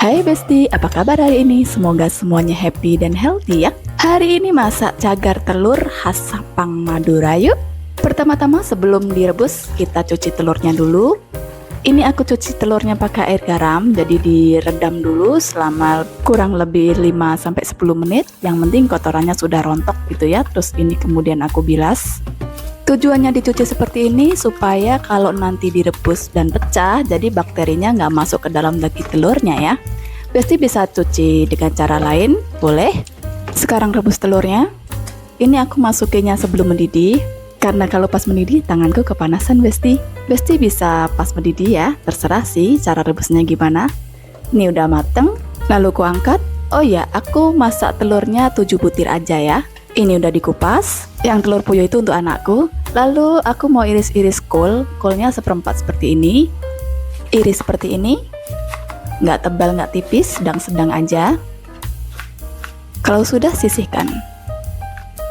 Hai Besti, apa kabar hari ini? Semoga semuanya happy dan healthy ya. Hari ini masak cagar telur khas Sampang Madura yuk. Pertama-tama sebelum direbus, kita cuci telurnya dulu. Ini aku cuci telurnya pakai air garam, jadi direndam dulu selama kurang lebih 5-10 menit. Yang penting kotorannya sudah rontok gitu ya. Terus ini kemudian aku bilas. Tujuannya dicuci seperti ini supaya kalau nanti direbus dan pecah, jadi bakterinya nggak masuk ke dalam daging telurnya ya. Besti bisa cuci dengan cara lain, boleh. Sekarang rebus telurnya. Ini aku masukinnya sebelum mendidih, karena kalau pas mendidih tanganku kepanasan Besti. Besti bisa pas mendidih ya, terserah sih cara rebusnya gimana. Ini udah mateng, lalu ku angkat. Oh ya, aku masak telurnya 7 butir aja ya. Ini udah dikupas, yang telur puyuh itu untuk anakku. Lalu aku mau iris-iris kolnya seperempat seperti ini. Iris seperti ini, nggak tebal nggak tipis, sedang-sedang aja. Kalau sudah sisihkan.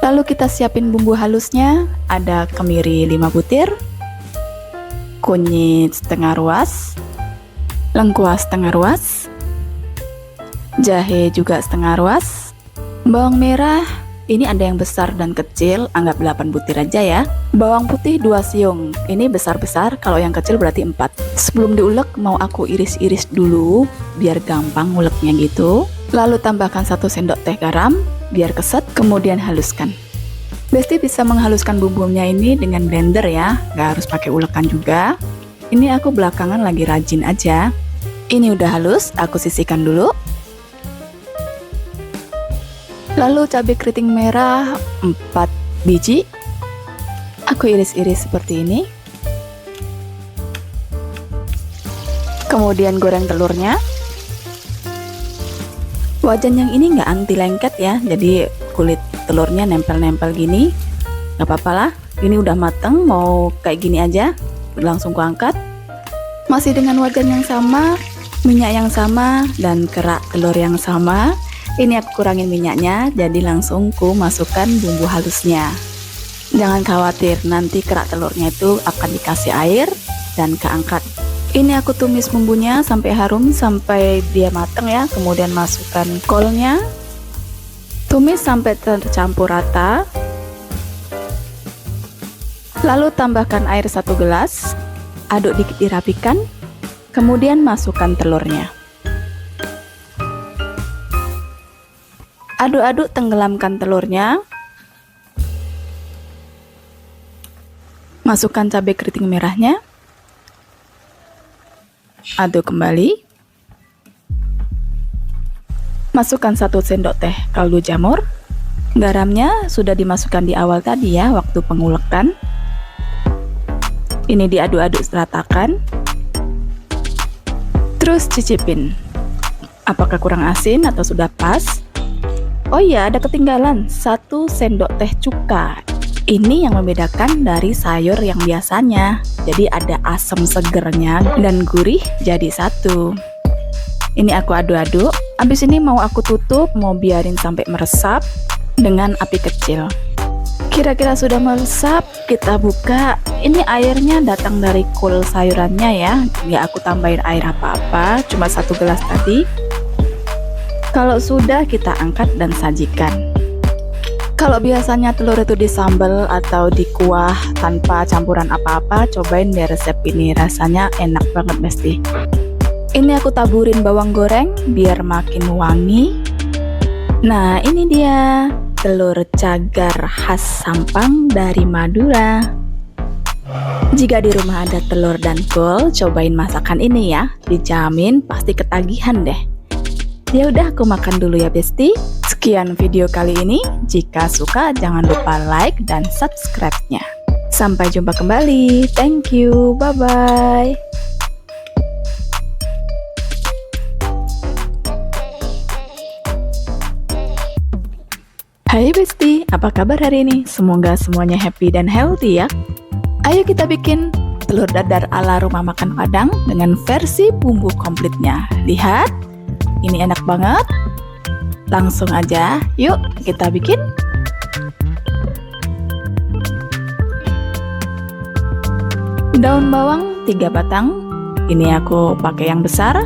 Lalu kita siapin bumbu halusnya, ada kemiri 5 butir, kunyit setengah ruas, lengkuas setengah ruas, jahe juga setengah ruas, bawang merah. Ini ada yang besar dan kecil, anggap 8 butir aja ya. Bawang putih 2 siung, ini besar-besar, kalau yang kecil berarti 4. Sebelum diulek mau aku iris-iris dulu, biar gampang nguleknya gitu. Lalu tambahkan 1 sendok teh garam, biar keset, kemudian haluskan. Besti bisa menghaluskan bumbunya ini dengan blender ya, gak harus pakai ulekan juga. Ini aku belakangan lagi rajin aja. Ini udah halus, aku sisihkan dulu. Lalu cabai keriting merah 4 biji. Aku iris-iris seperti ini. Kemudian goreng telurnya. Wajan yang ini nggak anti lengket ya, jadi kulit telurnya nempel-nempel gini. Nggak apa-apa lah, ini udah mateng, mau kayak gini aja. Langsung kuangkat. Masih dengan wajan yang sama, minyak yang sama, dan kerak telur yang sama. Ini aku kurangin minyaknya, jadi langsung ku masukkan bumbu halusnya. Jangan khawatir, nanti kerak telurnya itu akan dikasih air dan keangkat. Ini aku tumis bumbunya sampai harum, sampai dia mateng ya. Kemudian masukkan kolnya, tumis sampai tercampur rata. Lalu tambahkan air 1 gelas, aduk dikit dirapikan, kemudian masukkan telurnya. Aduk-aduk, tenggelamkan telurnya. Masukkan cabai keriting merahnya. Aduk kembali. Masukkan 1 sendok teh kaldu jamur. Garamnya sudah dimasukkan di awal tadi ya, waktu pengulekan. Ini diaduk-aduk seratakan. Terus cicipin. Apakah kurang asin atau sudah pas? Oh iya, ada ketinggalan 1 sendok teh cuka. Ini yang membedakan dari sayur yang biasanya. Jadi ada asam segernya dan gurih jadi satu. Ini aku aduk-aduk. Habis ini mau aku tutup, mau biarin sampai meresap dengan api kecil. Kira-kira sudah meresap, kita buka. Ini airnya datang dari kol sayurannya ya. Nggak aku tambahin air apa-apa, cuma 1 gelas tadi. Kalau sudah, kita angkat dan sajikan. Kalau biasanya telur itu disambal atau dikuah tanpa campuran apa-apa, cobain deh resep ini, rasanya enak banget Besti. Ini aku taburin bawang goreng biar makin wangi. Nah, ini dia telur cagar khas Sampang dari Madura. Jika di rumah ada telur dan kol, cobain masakan ini ya, dijamin pasti ketagihan deh. Ya udah, aku makan dulu ya Besti. Sekian video kali ini. Jika suka jangan lupa like dan subscribe-nya. Sampai jumpa kembali. Thank you. Bye bye. Hai Besti, apa kabar hari ini? Semoga semuanya happy dan healthy ya. Ayo kita bikin telur dadar ala rumah makan Padang dengan versi bumbu komplitnya. Lihat. Ini enak banget. Langsung aja, yuk kita bikin. Daun bawang 3 batang. Ini aku pakai yang besar.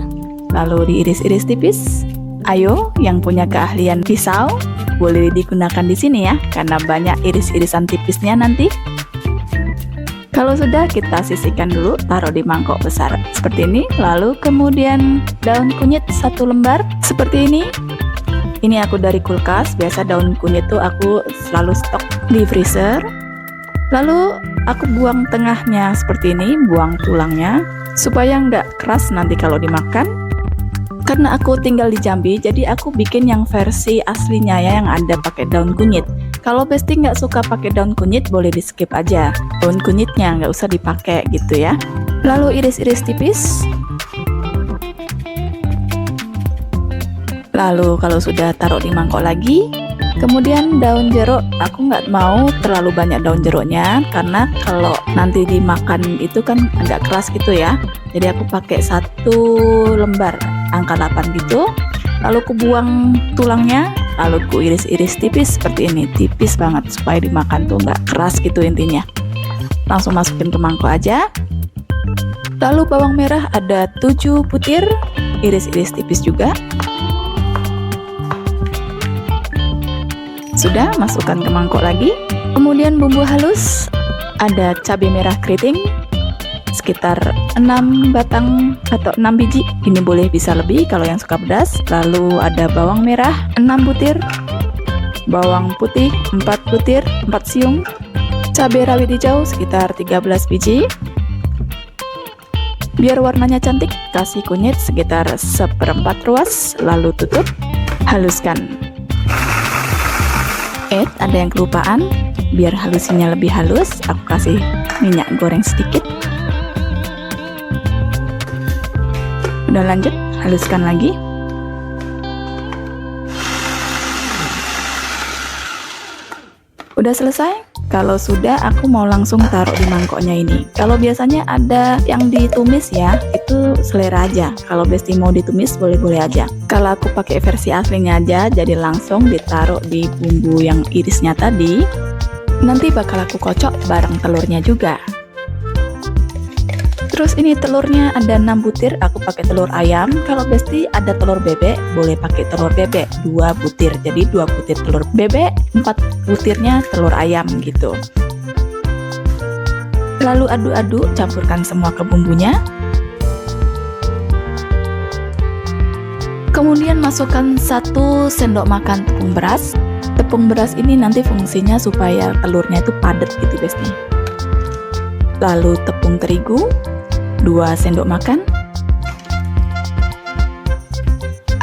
lalu diiris-iris tipis. Ayo, yang punya keahlian pisau, boleh digunakan di sini ya, karena banyak iris-irisan tipisnya nanti. Kalau sudah, kita sisihkan dulu, taruh di mangkok besar seperti ini. Lalu kemudian daun kunyit 1 lembar seperti ini. Ini aku dari kulkas, biasa daun kunyit tuh aku selalu stok di freezer. Lalu aku buang tengahnya seperti ini, buang tulangnya, supaya nggak keras nanti kalau dimakan. Karena aku tinggal di Jambi, jadi aku bikin yang versi aslinya ya, yang ada pakai daun kunyit. Kalau Besti nggak suka pakai daun kunyit, boleh di skip aja. Daun kunyitnya nggak usah dipakai gitu ya. Lalu iris-iris tipis. Lalu kalau sudah taruh di mangkok lagi, kemudian daun jeruk, aku nggak mau terlalu banyak daun jeruknya, karena kalau nanti dimakan itu kan agak keras gitu ya. Jadi aku pakai 1 lembar, angka 8 gitu. Lalu aku buang tulangnya, lalu aku iris-iris tipis seperti ini, tipis banget supaya dimakan tuh nggak keras gitu intinya. Langsung masukin ke mangkok aja. Lalu bawang merah ada 7 butir, iris-iris tipis juga. Sudah, masukkan ke mangkok lagi. Kemudian bumbu halus, ada cabai merah keriting sekitar 6 batang atau 6 biji. Ini boleh bisa lebih kalau yang suka pedas. Lalu ada bawang merah 6 butir, bawang putih 4 butir, 4 siung, cabai rawit hijau sekitar 13 biji. Biar warnanya cantik, kasih kunyit sekitar 1/4 ruas, lalu tutup, haluskan. Ada yang kelupaan, biar halusinnya lebih halus, aku kasih minyak goreng sedikit. Udah lanjut, haluskan lagi. Udah selesai. Kalau sudah, aku mau langsung taruh di mangkoknya ini. Kalau biasanya ada yang ditumis ya, itu selera aja. Kalau Besti mau ditumis, boleh-boleh aja. Kalau aku pakai versi aslinya aja, jadi langsung ditaruh di bumbu yang irisnya tadi. Nanti bakal aku kocok bareng telurnya juga. Terus ini telurnya ada 6 butir, aku pakai telur ayam. Kalau Besti ada telur bebek, boleh pakai telur bebek 2 butir. Jadi 2 butir telur bebek, 4 butirnya telur ayam gitu. Lalu aduk-aduk, campurkan semua ke bumbunya. Kemudian masukkan 1 sendok makan tepung beras. Tepung beras ini nanti fungsinya supaya telurnya itu padat gitu Besti. Lalu tepung terigu 2 sendok makan.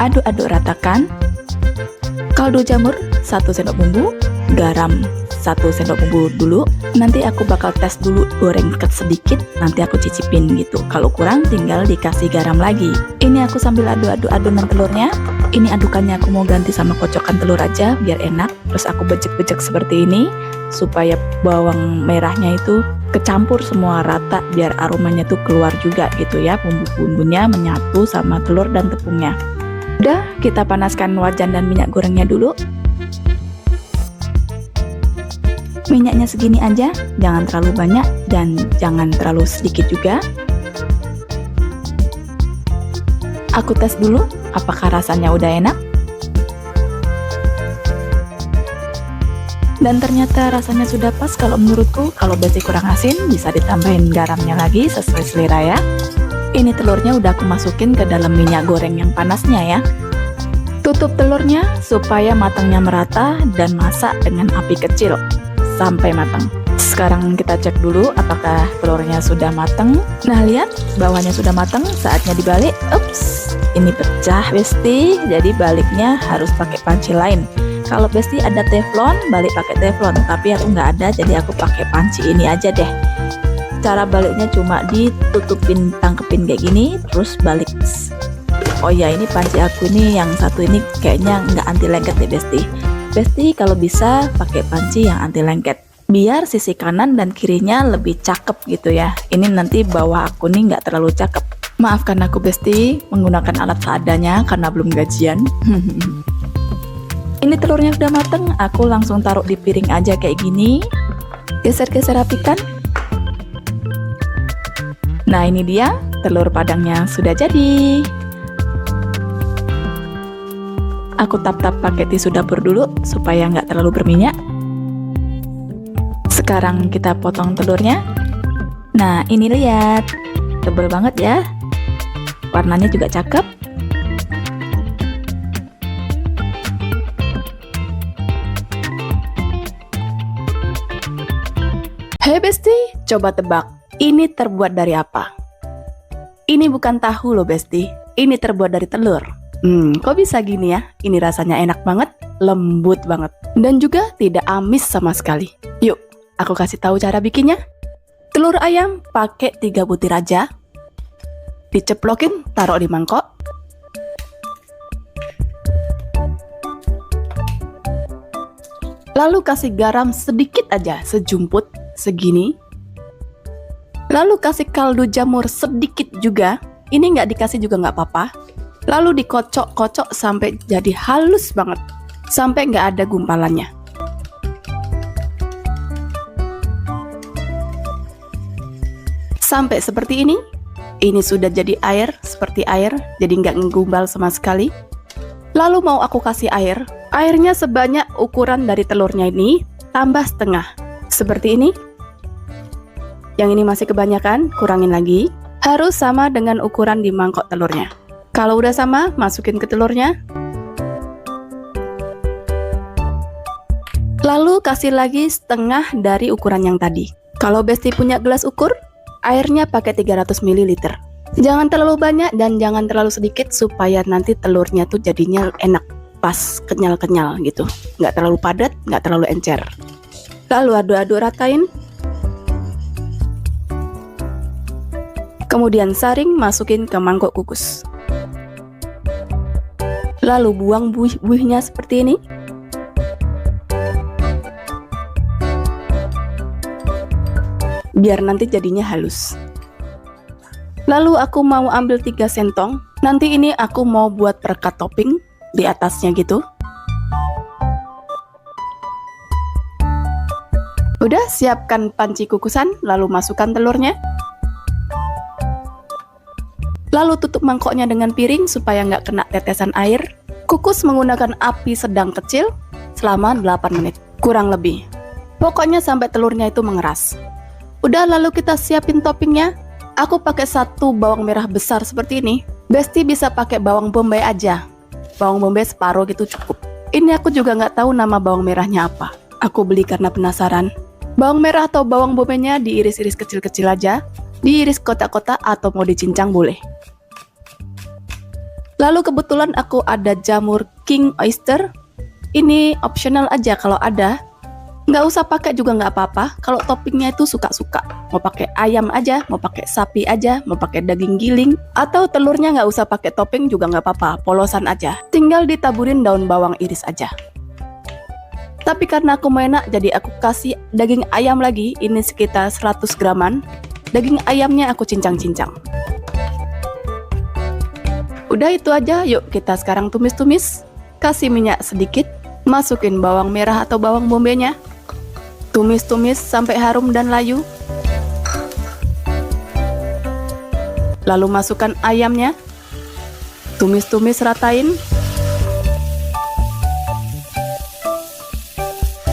Aduk-aduk ratakan. Kaldu jamur 1 sendok bumbu, garam 1 sendok bumbu dulu. Nanti aku bakal tes dulu, goreng sedikit, nanti aku cicipin gitu. Kalau kurang tinggal dikasih garam lagi. Ini aku sambil aduk-aduk adonan telurnya. Ini adukannya aku mau ganti sama kocokan telur aja biar enak. Terus aku bejek-bejek seperti ini supaya bawang merahnya itu kecampur semua rata, biar aromanya tuh keluar juga gitu ya, bumbu-bumbunya menyatu sama telur dan tepungnya. Udah, kita panaskan wajan dan minyak gorengnya dulu. Minyaknya segini aja, jangan terlalu banyak dan jangan terlalu sedikit juga. Aku tes dulu apakah rasanya udah enak. Dan ternyata rasanya sudah pas kalau menurutku. Kalau Besti kurang asin, bisa ditambahin garamnya lagi sesuai selera ya. Ini telurnya udah aku masukin ke dalam minyak goreng yang panasnya ya. Tutup telurnya supaya matangnya merata dan masak dengan api kecil sampai matang. Sekarang kita cek dulu apakah telurnya sudah matang. Nah lihat, bawahnya sudah matang, saatnya dibalik. Ups, ini pecah Besti, jadi baliknya harus pakai panci lain. Kalau Besti ada teflon, balik pakai teflon, tapi aku nggak ada, jadi aku pakai panci ini aja deh. Cara baliknya cuma ditutupin, tangkepin kayak gini, terus balik. Oh ya, ini panci aku ini yang satu ini kayaknya nggak anti lengket deh Besti. Besti kalau bisa pakai panci yang anti lengket, biar sisi kanan dan kirinya lebih cakep gitu ya. Ini nanti bawah aku nih nggak terlalu cakep. Maafkan aku Besti, menggunakan alat seadanya karena belum gajian. Ini telurnya udah mateng, aku langsung taruh di piring aja kayak gini. Geser-geser rapikan. Nah ini dia, telur padangnya sudah jadi. Aku tap-tap pakai tisu dapur dulu supaya nggak terlalu berminyak. Sekarang kita potong telurnya. Nah, ini lihat. Tebal banget ya. Warnanya juga cakep. Hey Besti, coba tebak. Ini terbuat dari apa? Ini bukan tahu loh Besti. Ini terbuat dari telur. Kok bisa gini ya? Ini rasanya enak banget, lembut banget, dan juga tidak amis sama sekali. Yuk, aku kasih tahu cara bikinnya. Telur ayam pakai 3 butir aja. Diceplokin, taruh di mangkok. Lalu kasih garam sedikit aja, sejumput, segini. Lalu kasih kaldu jamur sedikit juga. Ini nggak dikasih juga nggak apa-apa. Lalu dikocok-kocok sampai jadi halus banget, sampai nggak ada gumpalannya. Sampai seperti ini. Ini sudah jadi air, seperti air, jadi nggak ngegumbal sama sekali. Lalu mau aku kasih air. Airnya sebanyak ukuran dari telurnya ini, tambah setengah. Seperti ini. Yang ini masih kebanyakan, kurangin lagi. Harus sama dengan ukuran di mangkok telurnya. Kalau udah sama, masukin ke telurnya. Lalu kasih lagi setengah dari ukuran yang tadi. Kalau Besti punya gelas ukur, airnya pakai 300 ml. Jangan terlalu banyak dan jangan terlalu sedikit supaya nanti telurnya tuh jadinya enak, pas, kenyal-kenyal gitu. Nggak terlalu padat, nggak terlalu encer. Lalu aduk-aduk ratain. Kemudian saring, masukin ke mangkok kukus. Lalu buang buih-buihnya seperti ini. Biar nanti jadinya halus. Lalu aku mau ambil 3 sentong. Nanti ini aku mau buat perekat topping di atasnya gitu. Udah, siapkan panci kukusan, lalu masukkan telurnya. Lalu tutup mangkoknya dengan piring supaya nggak kena tetesan air. Kukus menggunakan api sedang kecil selama 8 menit, kurang lebih. Pokoknya sampai telurnya itu mengeras. Udah, lalu kita siapin toppingnya. Aku pakai 1 bawang merah besar seperti ini. Besti bisa pakai bawang bombay aja. Bawang bombay separuh gitu cukup. Ini aku juga nggak tahu nama bawang merahnya apa. Aku beli karena penasaran. Bawang merah atau bawang bombaynya diiris-iris kecil-kecil aja. Diiris kotak-kotak atau mau dicincang boleh. Lalu kebetulan aku ada jamur king oyster. Ini optional aja kalau ada. Nggak usah pakai juga nggak apa-apa. Kalau toppingnya itu suka-suka. Mau pakai ayam aja, mau pakai sapi aja, mau pakai daging giling. Atau telurnya nggak usah pakai topping juga nggak apa-apa. Polosan aja. Tinggal ditaburin daun bawang iris aja. Tapi karena aku mau enak, jadi aku kasih daging ayam lagi. Ini sekitar 100 graman. Daging ayamnya aku cincang-cincang. Udah itu aja, yuk kita sekarang tumis-tumis. Kasih minyak sedikit, masukin bawang merah atau bawang bombay-nya. Tumis-tumis sampai harum dan layu. Lalu masukkan ayamnya. Tumis-tumis ratain.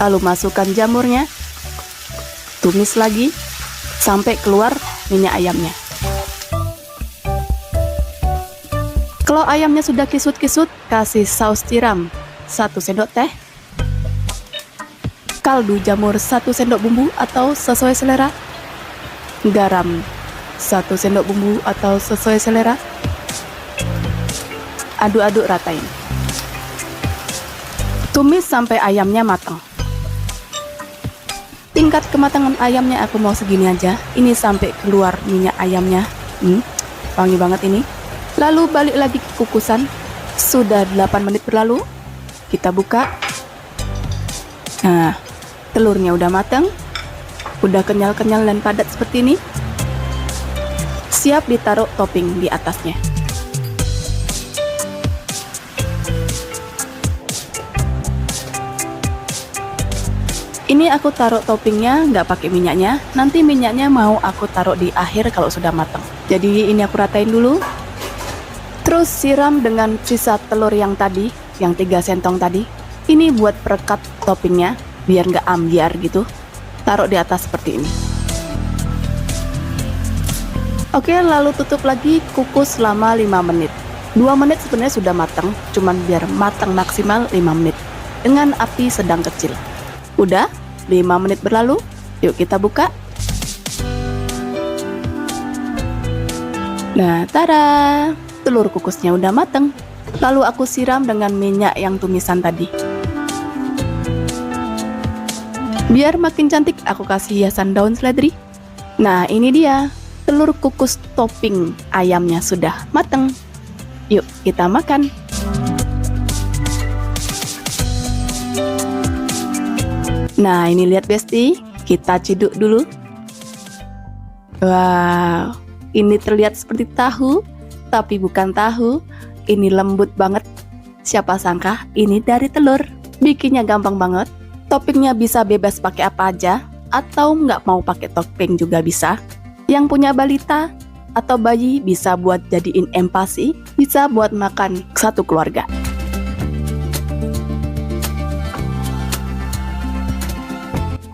Lalu masukkan jamurnya. Tumis lagi sampai keluar minyak ayamnya. Kalau ayamnya sudah kisut-kisut, kasih saus tiram 1 sendok teh, kaldu jamur 1 sendok bumbu atau sesuai selera, garam 1 sendok bumbu atau sesuai selera. Aduk-aduk ratain. Tumis sampai ayamnya matang. Tingkat kematangan ayamnya aku mau segini aja. Ini sampai keluar minyak ayamnya. Wangi banget ini. Lalu balik lagi ke kukusan. Sudah 8 menit berlalu. Kita buka. Nah, telurnya udah matang. Udah kenyal-kenyal dan padat seperti ini. Siap ditaruh topping di atasnya. Ini aku taruh toppingnya nggak pakai minyaknya. Nanti minyaknya mau aku taruh di akhir kalau sudah matang. Jadi ini aku ratain dulu. Terus siram dengan sisa telur yang tadi. yang 3 sentong tadi. Ini buat perekat toppingnya, biar nggak ambiar gitu. Taruh di atas seperti ini. Oke, lalu tutup lagi, kukus selama 5 menit. 2 menit sebenarnya sudah matang, cuman biar matang maksimal 5 menit. Dengan api sedang kecil. Udah, 5 menit berlalu, yuk kita buka. Nah, tada! Telur kukusnya udah matang. Lalu aku siram dengan minyak yang tumisan tadi. Biar makin cantik, aku kasih hiasan daun seledri. Nah, ini dia. Telur kukus topping ayamnya sudah matang. Yuk, kita makan. Nah, ini lihat Besti, kita ciduk dulu. Wow, ini terlihat seperti tahu, tapi bukan tahu. Ini lembut banget. Siapa sangka ini dari telur. Bikinnya gampang banget. Toppingnya bisa bebas pakai apa aja, atau nggak mau pakai topping juga bisa. Yang punya balita atau bayi bisa buat jadiin empasi, bisa buat makan satu keluarga.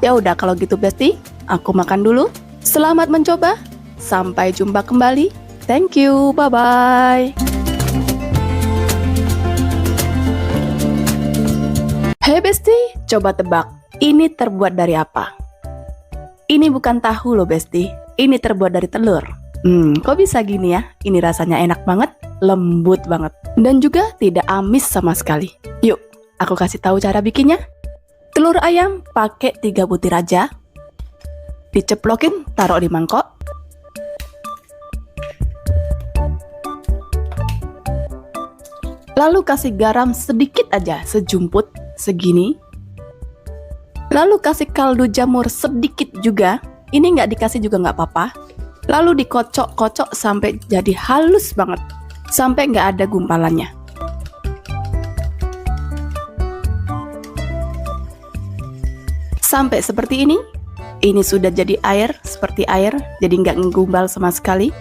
Ya udah kalau gitu Besti, aku makan dulu. Selamat mencoba. Sampai jumpa kembali. Thank you. Bye bye. Hey Besti, coba tebak. Ini terbuat dari apa? Ini bukan tahu loh Besti. Ini terbuat dari telur. Kok bisa gini ya? Ini rasanya enak banget, lembut banget, dan juga tidak amis sama sekali. Yuk, aku kasih tahu cara bikinnya. Telur ayam pakai 3 butir aja. Diceplokin, taruh di mangkok. Lalu kasih garam sedikit aja, sejumput, segini. Lalu kasih kaldu jamur sedikit juga. Ini nggak dikasih juga nggak apa-apa. Lalu dikocok-kocok sampai jadi halus banget, sampai nggak ada gumpalannya. Sampai seperti ini. Ini sudah jadi air, seperti air, jadi nggak ngegumbal sama sekali.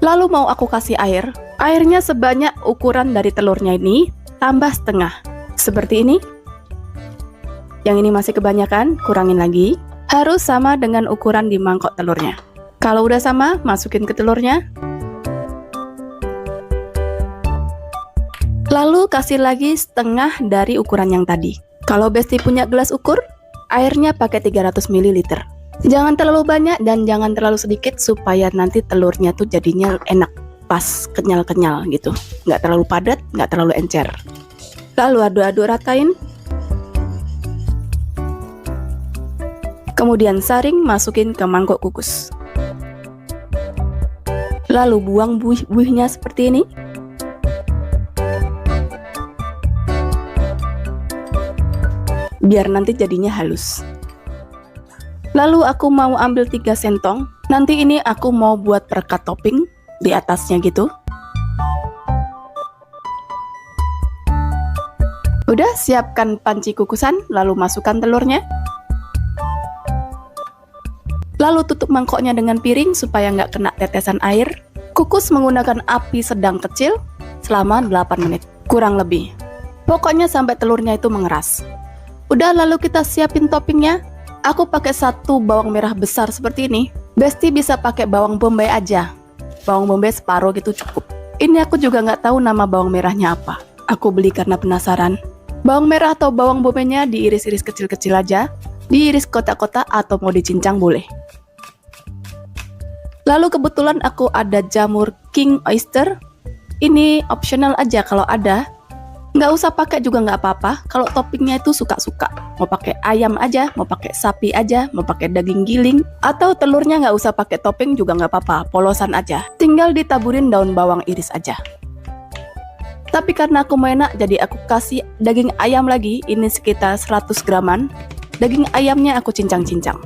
Lalu mau aku kasih air. Airnya sebanyak ukuran dari telurnya ini, tambah setengah. Seperti ini. Yang ini masih kebanyakan, kurangin lagi. Harus sama dengan ukuran di mangkok telurnya. Kalau udah sama, masukin ke telurnya. Lalu kasih lagi setengah dari ukuran yang tadi. Kalau Besti punya gelas ukur, airnya pakai 300 ml. Jangan terlalu banyak dan jangan terlalu sedikit supaya nanti telurnya tuh jadinya enak, pas, kenyal-kenyal gitu. Nggak terlalu padat, nggak terlalu encer. Lalu aduk-aduk ratain. Kemudian saring, masukin ke mangkok kukus. Lalu buang buih-buihnya seperti ini. Biar nanti jadinya halus. Lalu aku mau ambil 3 sentong. Nanti ini aku mau buat perekat topping di atasnya gitu. Udah, siapkan panci kukusan, lalu masukkan telurnya. Lalu tutup mangkoknya dengan piring supaya nggak kena tetesan air. Kukus menggunakan api sedang kecil selama 8 menit, kurang lebih. Pokoknya sampai telurnya itu mengeras. Udah, lalu kita siapin toppingnya. Aku pakai 1 bawang merah besar seperti ini. Besti bisa pakai bawang bombay aja. Bawang bombay separuh gitu cukup. Ini aku juga nggak tahu nama bawang merahnya apa. Aku beli karena penasaran. Bawang merah atau bawang bombaynya diiris-iris kecil-kecil aja. Diiris kotak-kotak atau mau dicincang boleh. Lalu kebetulan aku ada jamur king oyster. Ini optional aja kalau ada. Nggak usah pakai juga nggak apa-apa. Kalau toppingnya itu suka-suka. Mau pakai ayam aja, mau pakai sapi aja, mau pakai daging giling. Atau telurnya nggak usah pakai topping juga nggak apa-apa. Polosan aja. Tinggal ditaburin daun bawang iris aja. Tapi karena aku mau enak, jadi aku kasih daging ayam lagi. Ini sekitar 100 graman. Daging ayamnya aku cincang-cincang.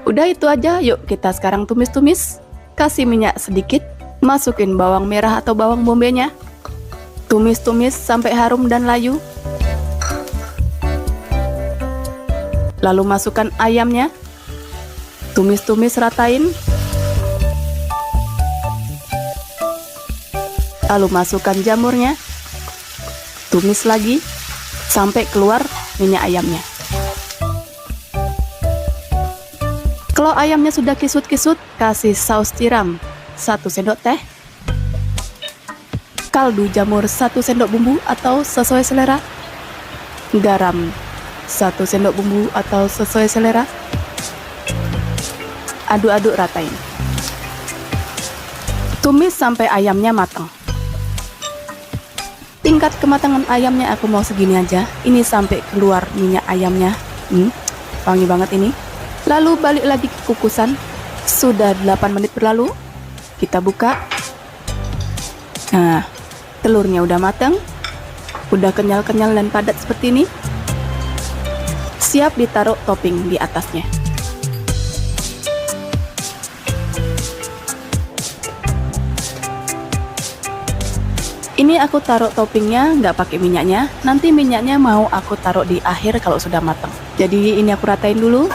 Udah itu aja, yuk kita sekarang tumis-tumis. Kasih minyak sedikit, masukin bawang merah atau bawang bombenya. Tumis-tumis sampai harum dan layu. Lalu masukkan ayamnya. Tumis-tumis ratain. Lalu masukkan jamurnya, tumis lagi sampai keluar minyak ayamnya. Kalau ayamnya sudah kisut-kisut, kasih saus tiram 1 sendok teh, kaldu jamur 1 sendok bumbu atau sesuai selera, garam 1 sendok bumbu atau sesuai selera. Aduk-aduk ratain. Tumis sampai ayamnya matang. Tingkat kematangan ayamnya aku mau segini aja. Ini sampai keluar minyak ayamnya. Wangi banget ini. Lalu balik lagi ke kukusan. Sudah 8 menit berlalu. Kita buka. Nah, telurnya udah matang. Udah kenyal-kenyal dan padat seperti ini. Siap ditaruh topping di atasnya. Ini aku taruh toppingnya nggak pakai minyaknya. Nanti minyaknya mau aku taruh di akhir kalau sudah matang. Jadi ini aku ratain dulu.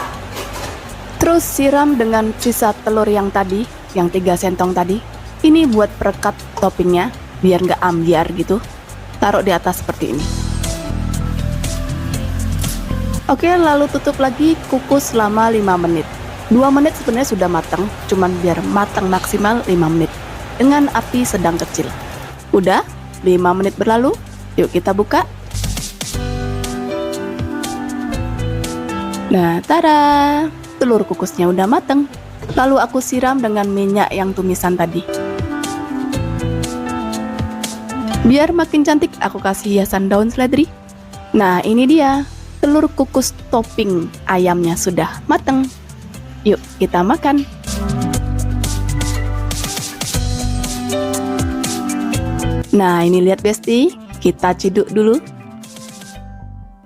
Terus siram dengan sisa telur yang tadi, yang 3 sentong tadi. Ini buat perekat toppingnya, biar nggak ambiar gitu. Taruh di atas seperti ini. Oke, lalu tutup lagi, kukus selama 5 menit. 2 menit sebenarnya sudah matang, cuman biar matang maksimal 5 menit. Dengan api sedang kecil. Udah 5 menit berlalu, yuk kita buka. Nah, tada! Telur kukusnya udah mateng. Lalu aku siram dengan minyak yang tumisan tadi. Biar makin cantik, aku kasih hiasan daun seledri. Nah, ini dia. Telur kukus topping ayamnya sudah mateng. Yuk, kita makan. Nah, ini lihat Besti, kita ciduk dulu.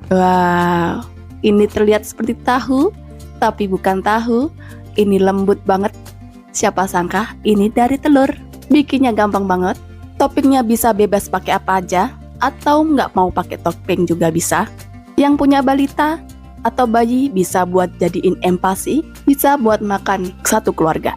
Wow, ini terlihat seperti tahu, tapi bukan tahu. Ini lembut banget. Siapa sangka ini dari telur. Bikinnya gampang banget. Toppingnya bisa bebas pakai apa aja, atau nggak mau pakai topping juga bisa. Yang punya balita atau bayi bisa buat jadiin empasi, bisa buat makan satu keluarga.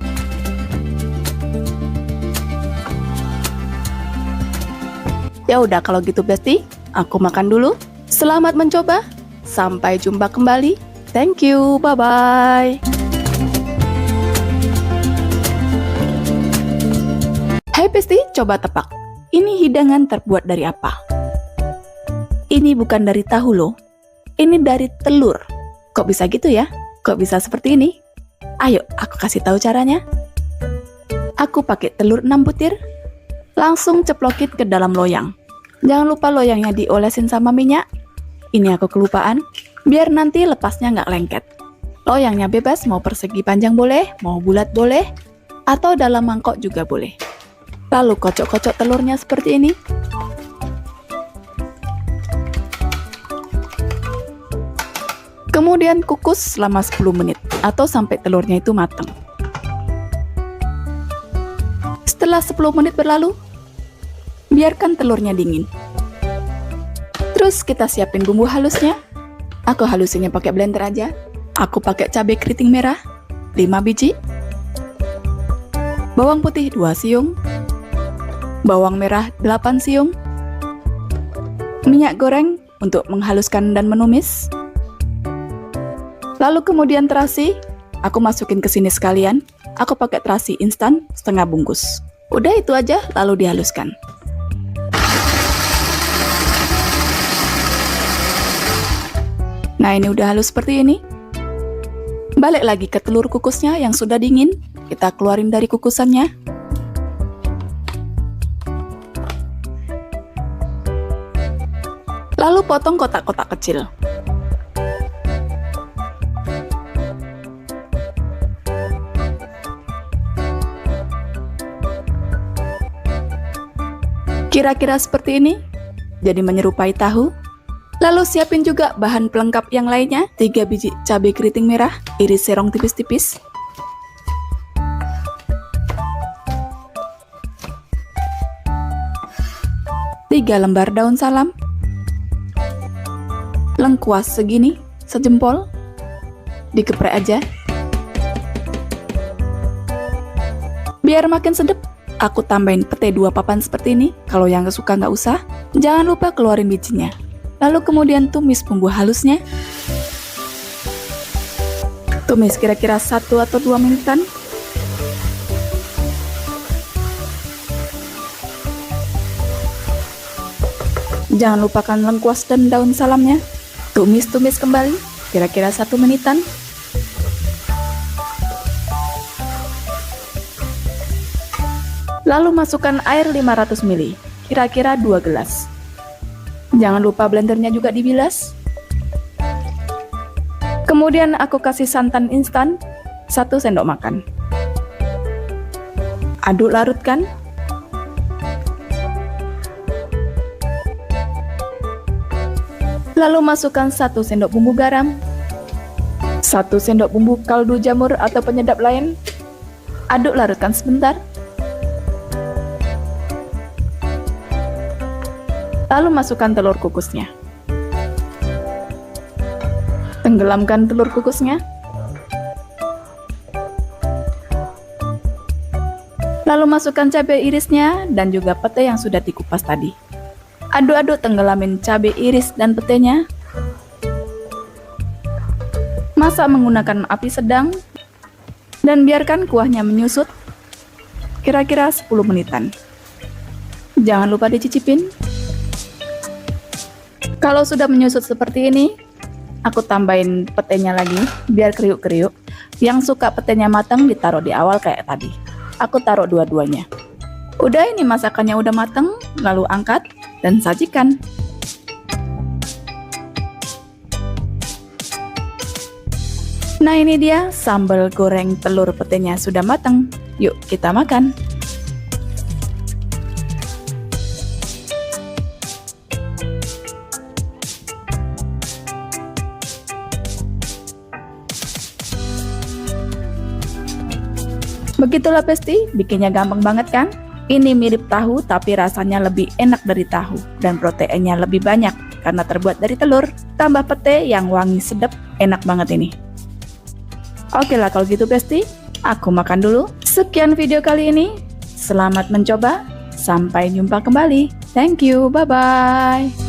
Ya udah kalau gitu Besti, aku makan dulu. Selamat mencoba. Sampai jumpa kembali. Thank you. Bye-bye. Hai Besti, coba tebak. Ini hidangan terbuat dari apa? Ini bukan dari tahu loh. Ini dari telur. Kok bisa gitu ya? Kok bisa seperti ini? Ayo, aku kasih tahu caranya. Aku pakai telur 6 butir. Langsung ceplokin ke dalam loyang. Jangan lupa loyangnya diolesin sama minyak. Ini aku kelupaan. Biar nanti lepasnya nggak lengket. Loyangnya bebas, mau persegi panjang boleh, mau bulat boleh, atau dalam mangkok juga boleh. Lalu kocok-kocok telurnya seperti ini. Kemudian kukus selama 10 menit, atau sampai telurnya itu matang. Setelah 10 menit berlalu, biarkan telurnya dingin. Terus kita siapin bumbu halusnya. Aku halusinnya pakai blender aja. Aku pakai cabai keriting merah 5 biji, bawang putih 2 siung, bawang merah 8 siung, minyak goreng untuk menghaluskan dan menumis. Lalu kemudian terasi, aku masukin ke sini sekalian. Aku pakai terasi instan setengah bungkus. Udah itu aja, lalu dihaluskan. Nah, ini udah halus seperti ini. Balik lagi ke telur kukusnya yang sudah dingin. Kita keluarin dari kukusannya. Lalu potong kotak-kotak kecil. Kira-kira seperti ini, jadi menyerupai tahu. Lalu siapin juga bahan pelengkap yang lainnya, 3 biji cabai keriting merah, iris serong tipis-tipis, 3 lembar daun salam, lengkuas segini, sejempol, dikeprek aja. Biar makin sedap, Aku tambahin pete 2 papan seperti ini. Kalau yang gak suka nggak usah. Jangan lupa keluarin bijinya. Lalu kemudian tumis bumbu halusnya. Tumis kira-kira 1 atau 2 menitan. Jangan lupakan lengkuas dan daun salamnya. Tumis-tumis kembali, kira-kira 1 menitan. Lalu masukkan air 500 ml, kira-kira 2 gelas. Jangan lupa blendernya juga dibilas. Kemudian aku kasih santan instan 1 sendok makan. Aduk larutkan. Lalu masukkan 1 sendok bumbu garam, 1 sendok bumbu kaldu jamur atau penyedap lain. Aduk larutkan sebentar. Lalu masukkan telur kukusnya. Tenggelamkan telur kukusnya. Lalu masukkan cabai irisnya dan juga pete yang sudah dikupas tadi. Aduk-aduk, tenggelamin cabai iris dan petenya. Masak menggunakan api sedang dan biarkan kuahnya menyusut kira-kira 10 menitan. Jangan lupa dicicipin. Kalau sudah menyusut seperti ini, aku tambahin petenya lagi biar kriuk-kriuk. Yang suka petenya matang ditaruh di awal kayak tadi. Aku taruh dua-duanya. Udah, ini masakannya udah matang, lalu angkat dan sajikan. Nah, ini dia sambal goreng telur petenya sudah matang. Yuk kita makan. Begitulah Besti, bikinnya gampang banget kan? Ini mirip tahu tapi rasanya lebih enak dari tahu dan proteinnya lebih banyak karena terbuat dari telur, tambah pete yang wangi sedap, enak banget ini. Oke lah kalau gitu Besti, aku makan dulu. Sekian video kali ini, selamat mencoba, sampai jumpa kembali. Thank you, bye-bye.